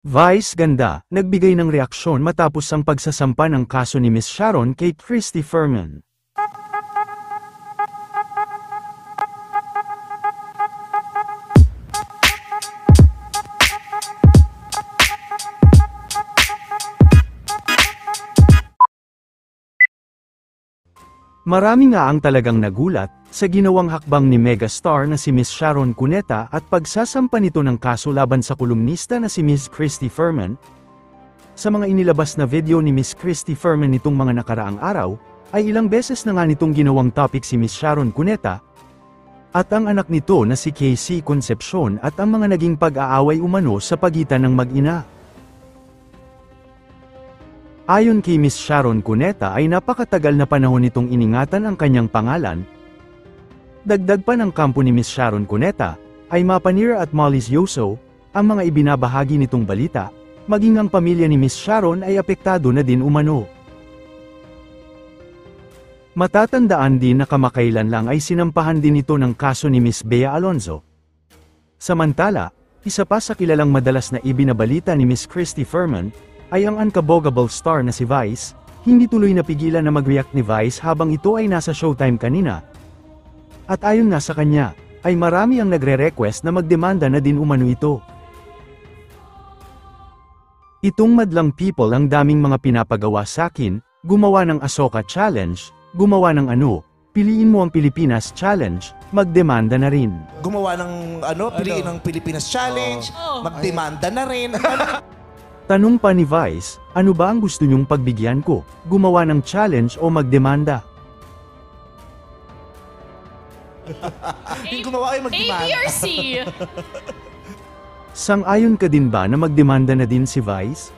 Vice Ganda, nagbigay ng reaksyon matapos ang pagsasampa ng kaso ni Miss Sharon kay Christy Fermin. Marami nga ang talagang nagulat sa ginawang hakbang ni megastar na si Miss Sharon Cuneta at pagsasampa nito ng kaso laban sa kolumnista na si Miss Christy Fermin. Sa mga inilabas na video ni Miss Christy Fermin nitong mga nakaraang araw, ay ilang beses na nga nitong ginawang topic si Miss Sharon Cuneta at ang anak nito na si Casey Concepcion at ang mga naging pag-aaway umano sa pagitan ng mag-ina. Ayon kay Miss Sharon Cuneta ay napakatagal na panahon nitong iningatan ang kanyang pangalan. Dagdag pa ng kampo ni Miss Sharon Cuneta, ay Mapanira at Molly's Yoso, ang mga ibinabahagi nitong balita, maging ang pamilya ni Miss Sharon ay apektado na din umano. Matatandaan din na kamakailan lang ay sinampahan din ito ng kaso ni Miss Bea Alonzo. Samantala, isa pa sa kilalang madalas na ibinabalita ni Miss Christy Fermin, ay ang unkabogable star na si Vice, hindi tuloy napigilan na mag-react ni Vice habang ito ay nasa Showtime kanina. At ayon nga sa kanya, ay marami ang nagre-request na magdemanda na din umano ito. Itong madlang people ang daming mga pinapagawa sa akin, gumawa ng Asoka Challenge, gumawa ng piliin mo ang Pilipinas Challenge, magdemanda na rin. Gumawa ng piliin ang Pilipinas Challenge, magdemanda na rin. Tanong pa ni Vice, ano ba ang gusto niyong pagbigyan ko, gumawa ng challenge o magdemanda? Yung gumawa ay magdemanda. A, B, or C? Sang-ayon ka din ba na magdemanda na din si Vice?